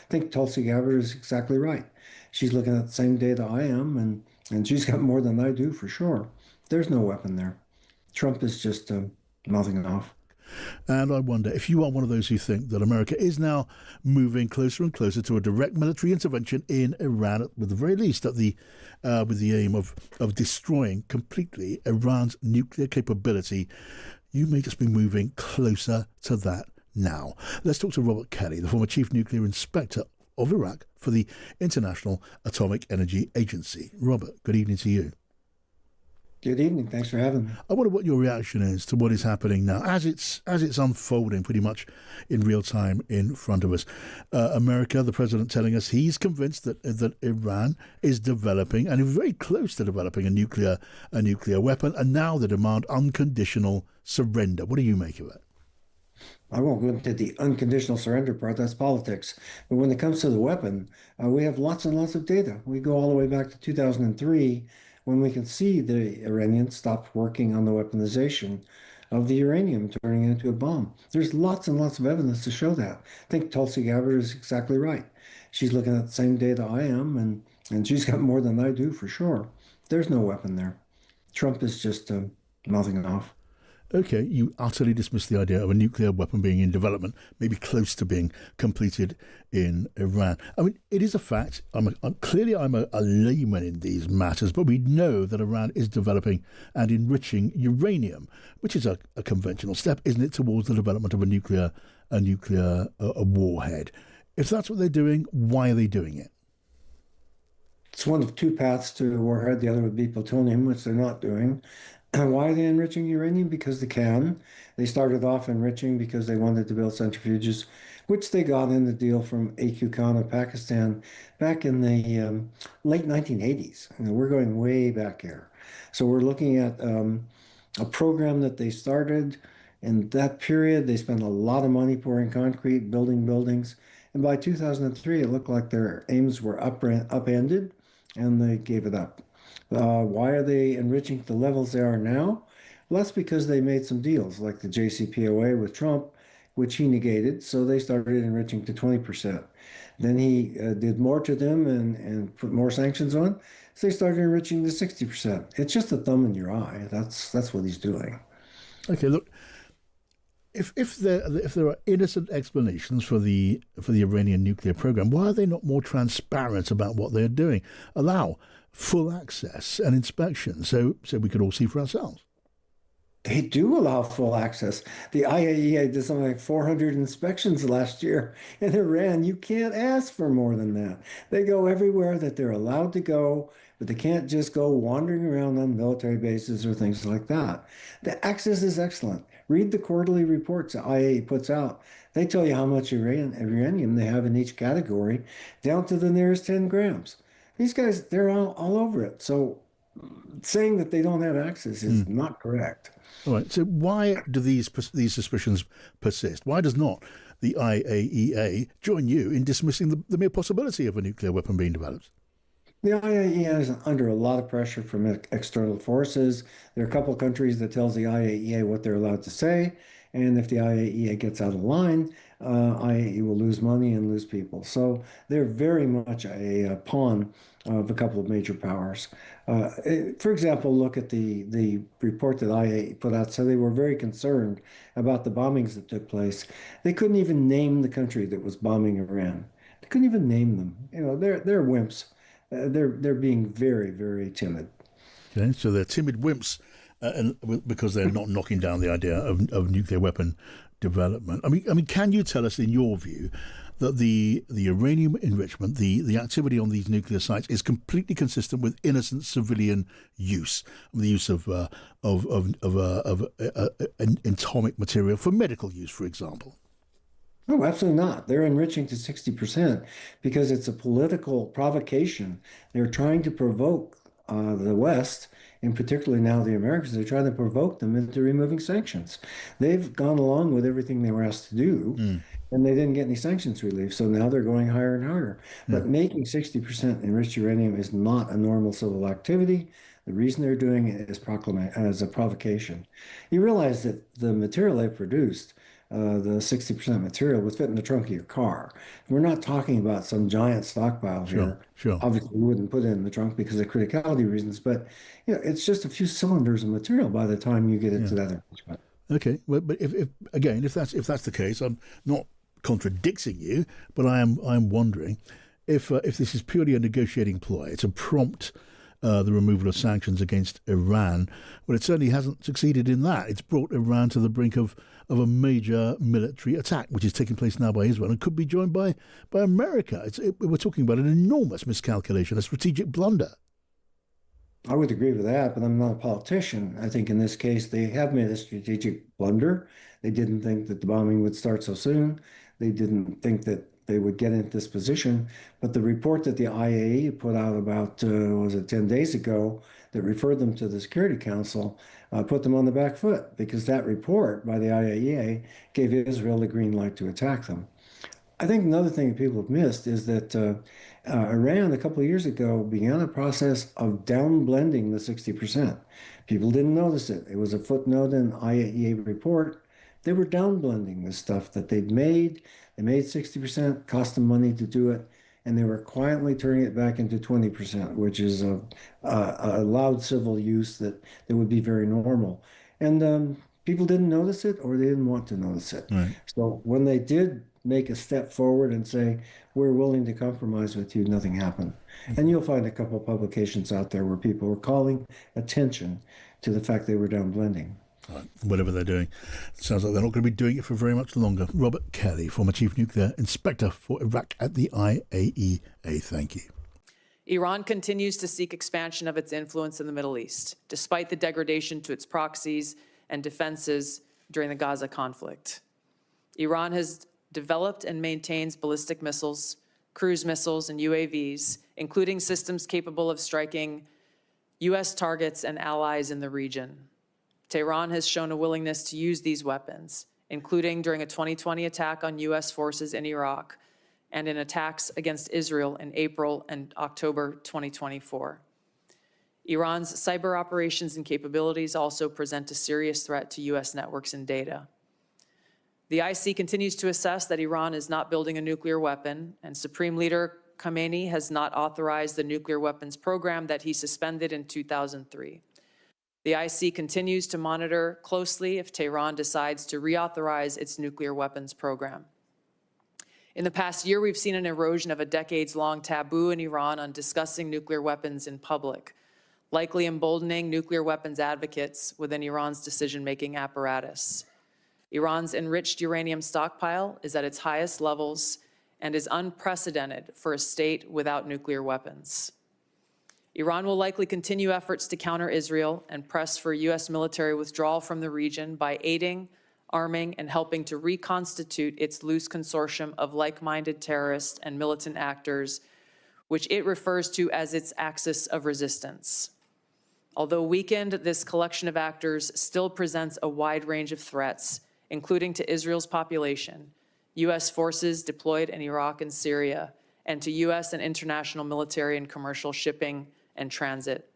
think Tulsi Gabbard is exactly right. She's looking at the same data I am, and she's got more than I do for sure. There's no weapon there. Trump is just mouthing off. And I wonder if you are one of those who think that America is now moving closer and closer to a direct military intervention in Iran, at the very least, with the aim of destroying completely Iran's nuclear capability. You may just be moving closer to that now. Let's talk to Robert Kelley, the former chief nuclear inspector of Iraq for the International Atomic Energy Agency. Robert, good evening to you. Good evening. Thanks for having me. I wonder what your reaction is to what is happening now, as it's unfolding pretty much in real time in front of us. America, the president, telling us he's convinced that Iran is developing and is very close to developing a nuclear weapon, and now they demand unconditional surrender. What do you make of it? I won't go into the unconditional surrender part. That's politics. But when it comes to the weapon, we have lots and lots of data. We go all the way back to 2003 when we can see the Iranians stopped working on the weaponization of the uranium, turning it into a bomb. There's lots and lots of evidence to show that. I think Tulsi Gabbard is exactly right. She's looking at the same data I am, and she's got more than I do for sure. There's no weapon there. Trump is just mouthing off. Okay, you utterly dismiss the idea of a nuclear weapon being in development, maybe close to being completed in Iran. I mean, it is a fact. Clearly I'm a layman in these matters, but we know that Iran is developing and enriching uranium, which is a conventional step, isn't it, towards the development of a warhead. If that's what they're doing, why are they doing it? It's one of two paths to a warhead. The other would be plutonium, which they're not doing. And why are they enriching uranium? Because they can. They started off enriching because they wanted to build centrifuges, which they got in the deal from A.Q. Khan of Pakistan back in the late 1980s. We're going way back here. So we're looking at a program that they started in that period. They spent a lot of money pouring concrete, building buildings. And by 2003, it looked like their aims were upended, and they gave it up. Why are they enriching the levels they are now? Well, that's because they made some deals, like the JCPOA with Trump, which he negated. So they started enriching to 20%. Then he did more to them and put more sanctions on. So they started enriching to 60%. It's just a thumb in your eye. That's what he's doing. Okay, look. If there are innocent explanations for the Iranian nuclear program, why are they not more transparent about what they're doing? Allow full access and inspection so we could all see for ourselves. They do allow full access. The IAEA did something like 400 inspections last year in Iran. You can't ask for more than that. They go everywhere that they're allowed to go, but they can't just go wandering around on military bases or things like that. The access is excellent. Read the quarterly reports the IAEA puts out. They tell you how much uranium they have in each category, down to the nearest 10 grams. These guys, they're all over it. So saying that they don't have access is not correct. All right. So why do these suspicions persist? Why does not the IAEA join you in dismissing the mere possibility of a nuclear weapon being developed? The IAEA is under a lot of pressure from external forces. There are a couple of countries that tells the IAEA what they're allowed to say, and if the IAEA gets out of line, IAEA will lose money and lose people. So they're very much a pawn of a couple of major powers. For example, look at the report that IAEA put out. So they were very concerned about the bombings that took place. They couldn't even name the country that was bombing Iran. They couldn't even name them. They're wimps. They're being very, very timid. Okay, so they're timid wimps, and because they're not knocking down the idea of nuclear weapon development. I mean, can you tell us, in your view, that the uranium enrichment, the activity on these nuclear sites, is completely consistent with innocent civilian use, the use of atomic material for medical use, for example? No, absolutely not. They're enriching to 60% because it's a political provocation. They're trying to provoke the West, and particularly now the Americans, they're trying to provoke them into removing sanctions. They've gone along with everything they were asked to do, and they didn't get any sanctions relief. So now they're going higher and higher. But making 60% enriched uranium is not a normal civil activity. The reason they're doing it is as a provocation. You realize that the material they produced the 60% material would fit in the trunk of your car. We're not talking about some giant stockpile Sure, here. sure. Obviously, we wouldn't put it in the trunk because of criticality reasons, but it's just a few cylinders of material by the time you get it Yeah. to that enrichment. Okay. Well, but if again, if that's the case, I'm not contradicting you, but I'm wondering if this is purely a negotiating ploy. It's a prompt the removal of sanctions against Iran. Well, it certainly hasn't succeeded in that. It's brought Iran to the brink of a major military attack, which is taking place now by Israel and could be joined by America. We're talking about an enormous miscalculation, a strategic blunder. I would agree with that, but I'm not a politician. I think in this case, they have made a strategic blunder. They didn't think that the bombing would start so soon. They didn't think that they would get into this position. But the report that the IAEA put out about, was it 10 days ago, that referred them to the Security Council, put them on the back foot because that report by the IAEA gave Israel the green light to attack them. I think another thing that people have missed is that Iran a couple of years ago began a process of downblending the 60%. People didn't notice it. It was a footnote in the IAEA report. They were downblending the stuff that they'd made. They made 60%, cost them money to do it, and they were quietly turning it back into 20%, which is a loud civil use that would be very normal. And people didn't notice it or they didn't want to notice it. Right. So when they did make a step forward and say, we're willing to compromise with you, nothing happened. And you'll find a couple of publications out there where people were calling attention to the fact they were down blending. Right. Whatever they're doing. Sounds like they're not going to be doing it for very much longer. Robert Kelley, former Chief Nuclear Inspector for Iraq at the IAEA. Thank you. Iran continues to seek expansion of its influence in the Middle East, despite the degradation to its proxies and defenses during the Gaza conflict. Iran has developed and maintains ballistic missiles, cruise missiles, and UAVs, including systems capable of striking U.S. targets and allies in the region. Tehran has shown a willingness to use these weapons, including during a 2020 attack on U.S. forces in Iraq and in attacks against Israel in April and October 2024. Iran's cyber operations and capabilities also present a serious threat to U.S. networks and data. The IC continues to assess that Iran is not building a nuclear weapon, and Supreme Leader Khamenei has not authorized the nuclear weapons program that he suspended in 2003. The IC continues to monitor closely if Tehran decides to reauthorize its nuclear weapons program. In the past year, we've seen an erosion of a decades-long taboo in Iran on discussing nuclear weapons in public, likely emboldening nuclear weapons advocates within Iran's decision-making apparatus. Iran's enriched uranium stockpile is at its highest levels and is unprecedented for a state without nuclear weapons. Iran will likely continue efforts to counter Israel and press for U.S. military withdrawal from the region by aiding, arming, and helping to reconstitute its loose consortium of like-minded terrorists and militant actors, which it refers to as its axis of resistance. Although weakened, this collection of actors still presents a wide range of threats, including to Israel's population, U.S. forces deployed in Iraq and Syria, and to U.S. and international military and commercial shipping and transit.